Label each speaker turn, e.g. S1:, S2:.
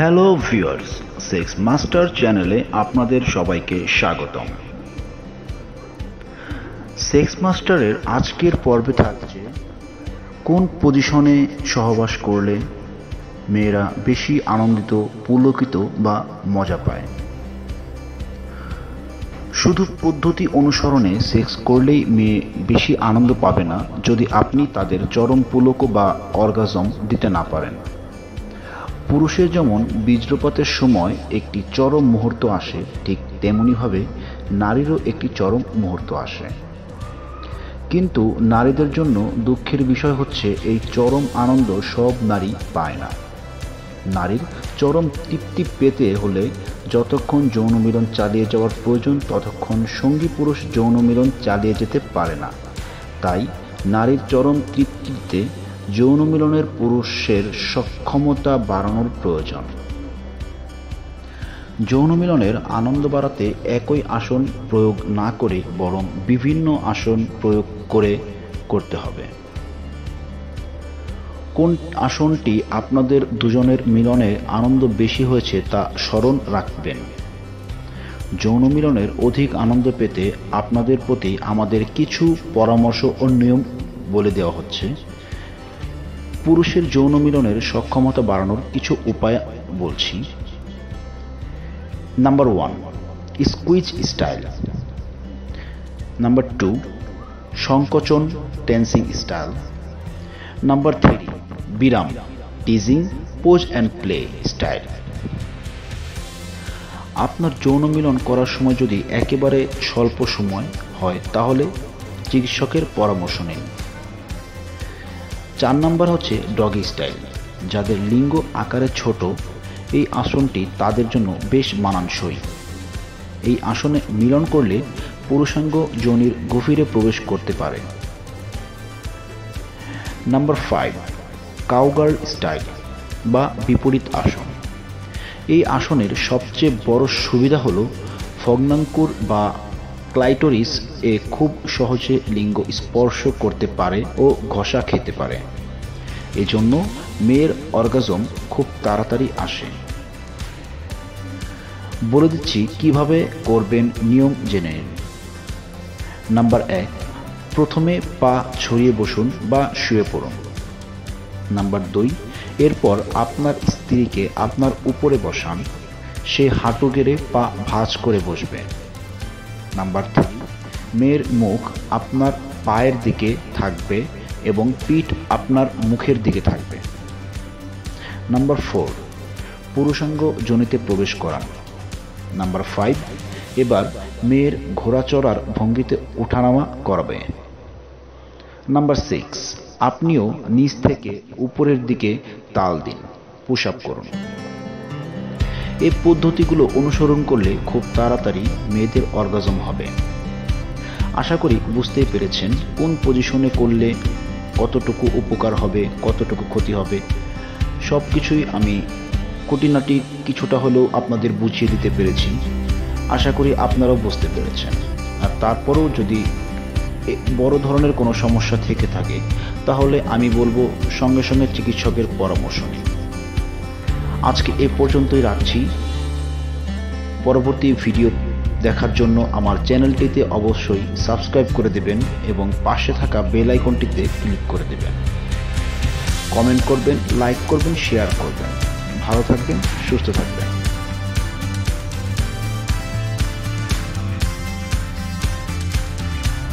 S1: Hello viewers, sex master চ্যানেলে আপনাদের সবাইকে স্বাগতম। সেক্স মাস্টারের আজকের পর্বে থাকছে কোন পজিশনে সহবাস করলে মেয়েরা বেশি আনন্দিত, পুলকিত বা মজা পায়। শুধু পদ্ধতি অনুসরণে সেক্স করলেই মেয়ে বেশি আনন্দ পাবে না যদি আপনি তাদের চরম পুলক বা অর্গাজম দিতে না পারেন। পুরুষের যেমন বীর্যপাতের সময় একটি চরম মুহূর্ত আসে, ঠিক তেমনিভাবে নারীরও একটি চরম মুহূর্ত আসে। কিন্তু নারীদের জন্য দুঃখের বিষয় হচ্ছে এই চরম আনন্দ সব নারী পায় না। নারীর চরম তৃপ্তি পেতে হলে যতক্ষণ যৌন মিলন চালিয়ে যাওয়ার প্রয়োজন ততক্ষণ সঙ্গী পুরুষ যৌন মিলন চালিয়ে যেতে পারে না। তাই নারীর চরম তৃপ্তিতে যৌন মিলনের পুরুষের সক্ষমতা বাড়ানোর প্রয়োজন। যৌন মিলনের আনন্দ বাড়াতে একই আসন প্রয়োগ না করে বরং বিভিন্ন আসন প্রয়োগ করতে হবে। কোন আসনটি আপনাদের দুজনের মিলনে আনন্দ বেশি হয়েছে তা স্মরণ রাখবেন। যৌন মিলনের অধিক আনন্দ পেতে আপনাদের প্রতি আমাদের কিছু পরামর্শ ও নিয়ম বলে দেওয়া হচ্ছে। পুরুষের যৌন মিলনের সক্ষমতা বাড়ানোর কিছু উপায় বলছি। Number 1, squeeze style. নাম্বার 2, সংকোচন টেন্সিং স্টাইল। নাম্বার 3, বিরাম teasing pose and play style. আপনার যৌন মিলন করার সময় যদি একেবারে স্বল্প সময় হয় তাহলে চিকিৎসকের পরামর্শ নিন। 4 নাম্বার হচ্ছে ডগি স্টাইল। যাদের লিঙ্গ আকারে ছোট, এই আসনটি তাদের জন্য বেশ মানানসই। এই আসনে মিলন করলে পুরুষাঙ্গ যোনির গভীরে প্রবেশ করতে পারে। নাম্বার 5, কাউগার্ল স্টাইল বা বিপরীত আসন। এই আসনের সবচেয়ে বড় সুবিধা হলো ভগ্নাঙ্কুর বা ক্লাইটোরিস এ খুব সহজে লিঙ্গ স্পর্শ করতে পারে ও ঘষা খেতে পারে। এজন্য মেয়ের অর্গাজম খুব তাড়াতাড়ি আসে। বলে দিচ্ছি কিভাবে করবেন, নিয়ম জেনে নিন। নাম্বার 1, প্রথমে পা ছড়িয়ে বসুন বা শুয়ে পড়ুন। নাম্বার 2, এরপর আপনার স্ত্রীকে আপনার উপরে বসান, সে হাঁটু গেড়ে পা ভাঁজ করে বসবে। নাম্বার 3, মেয়ের মুখ আপনার পায়ের দিকে থাকবে এবং পিঠ আপনার মুখের দিকে থাকবে। নাম্বার 4, পুরুষাঙ্গ যোনিতে প্রবেশ করান। নাম্বার 5, এবার মেয়ের ঘোড়াচড়ার ভঙ্গিতে ওঠানামা করাবে। নাম্বার 6, আপনিও নিচ থেকে উপরের দিকে তাল দিন, পুশ আপ করুন। এই পদ্ধতিগুলো অনুসরণ করলে খুব তাড়াতাড়ি মেয়েদের অর্গাজম হবে। আশা করি বুঝতেই পেরেছেন কোন পজিশনে করলে কতটুকু উপকার হবে, কতটুকু ক্ষতি হবে। সব কিছুই আমি খুঁটিনাটি কিছুটা হলেও আপনাদের বুঝিয়ে দিতে পেরেছি। আশা করি আপনারাও বুঝতে পেরেছেন। আর তারপরেও যদি বড় ধরনের কোনো সমস্যা থেকে থাকে তাহলে আমি বলবো সঙ্গে সঙ্গে চিকিৎসকের পরামর্শ নিন। আজকে এ পর্যন্তই রাখছি। পরবর্তী ভিডিও দেখার জন্য আমার চ্যানেলটিতে অবশ্যই সাবস্ক্রাইব করে দেবেন এবং পাশে থাকা বেল আইকনটিতে ক্লিক করে দেবেন। কমেন্ট করবেন, লাইক করবেন, শেয়ার করবেন। ভালো থাকবেন, সুস্থ থাকবেন।